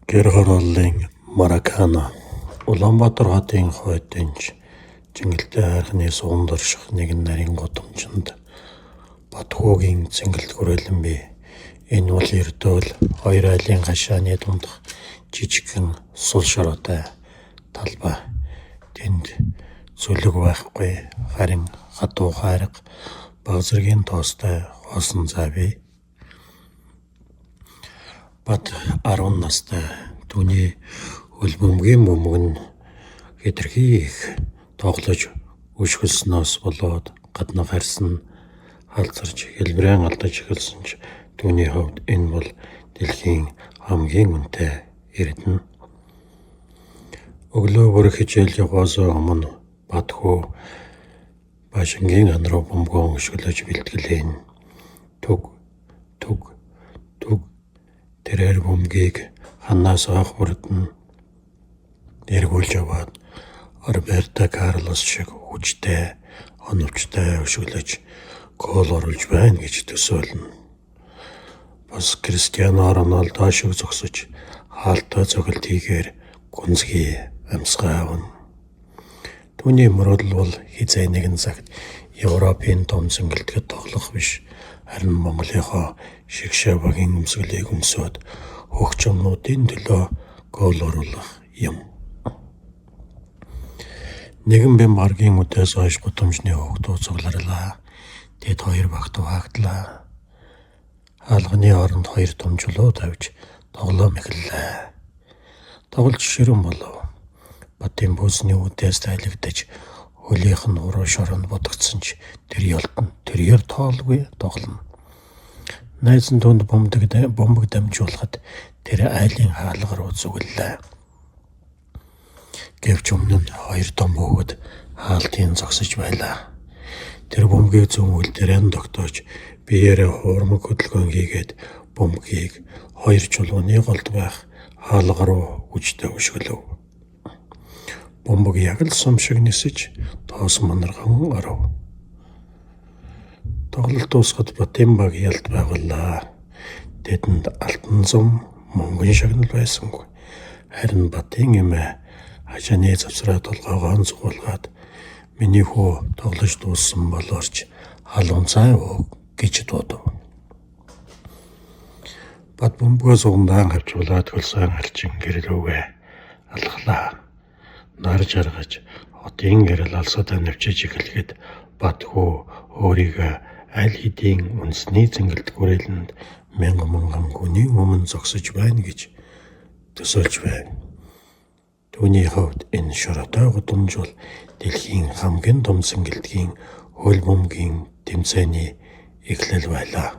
Гэр хорооллын Маракана Улаанбаатар хотын хойдынч Жингэлтэй хайрхны суган дорших нэгэн нарийн гудамжинд Батхуугийн цэнгэлт хүрээлэн бий. Энэ бол ердөөл хоёр айлын гашааны дундх жижигхэн сул шороотой талбай. Тэнд зүлэг байхгүй, харин хатуу хайрга баг зэргийн тоостой хоосон зай бий. Бат 10 настай түүний хөл бөмбөгийн бөмбөг нь хэтэрхий их тоглож өшгөлснөөс болоод гадна харсан халзарч хэлбэрэн алдаж эхэлсэн ч түүний хувьд энэ бол дэлхийн хамгийн үнэтэй эрдэнэ. Өглөө бүр хичээл явахаас өмнө Батхуу Башингийн ан руу бөмбөгөө өшгөлөж бэлтгэлэн түг тэрээр бөмбөгийг ханаас авах бүрдэн эргүүлж аваад Роберто Карлос шиг хүчтэй оновчтой өшгөлөж гол оруулж байна гэж төсөөлнө. Бас Кристиано Роналдо шиг зогсож хаалттай цогцолт хийгээр гүнзгий амьсгаа авна. Түүний мөрөдөл бол хизээ нэгэн цагт Европын том цэнгэлтгэд тоглох биш, харин Монголынхоо шигшээ багийн өмсгөлийг өмсөөд хөгч юмнуудын төлөө гол оруулах юм. Нэгэн бэм маргийн үдээс хойш гудамжны хөгтөө цугларлаа. Тэд хоёр багт хаагдлаа. Хаалганы оронд хоёр том чулуу тавьж тоглоом эхэллээ. Тоглож ширэн болов. Батын бөөсний үдээс тайлагдаж хөлийнх нь уруу шоронд бодогдсон ч тэрээр тоолгүй тоглоно. Найз нь түнд бомбог дамжуулахад тэр айлын хаалга руу зүгэллээ. Гэвч өмнө нь хоёр том бөгөөд хаалтын зогсож байлаа. Тэр бомбогийг зүүн хөл дээрээ тогтоож биеэрээ хуурмаг хөдөлгөөн хийгээд бомбогийг хоёр чулууны голд байх хаалга руу хүчтэй өшгөлөв. Бомбог яг л сум шиг нисэж тоос манархан оров. Тоглолт дуусахад Батын баг ялд байгууллаа. Тэдэнд алтан зам мөнгөн шагнал байсангүй. Харин Батын эмээ хажааны завсраа толгоогоо зугуулгаад миний хүү тоглож дууссан болоорч халуун цай уу гэж дуудав. Бат бөмбөгөө сугандаан хавчуулаад хөлсөн харчин гэрэлүүгээ алхлаа. Нар жаргаж хотын гэрэл алсадаа навчиж эхлэхэд Батхуу өөрийгөө аль хэдийн үндэсний цэнгэлт хүрээлэнд мянган хүний өмнө зогсож байна гэж төсөөлж байна. Түүний хувьд энэ шороотой гудамж бол дэлхийн хамгийн том цэнгэлтгийн хөл бөмбөгийн тэмцээний эхлэл байлаа.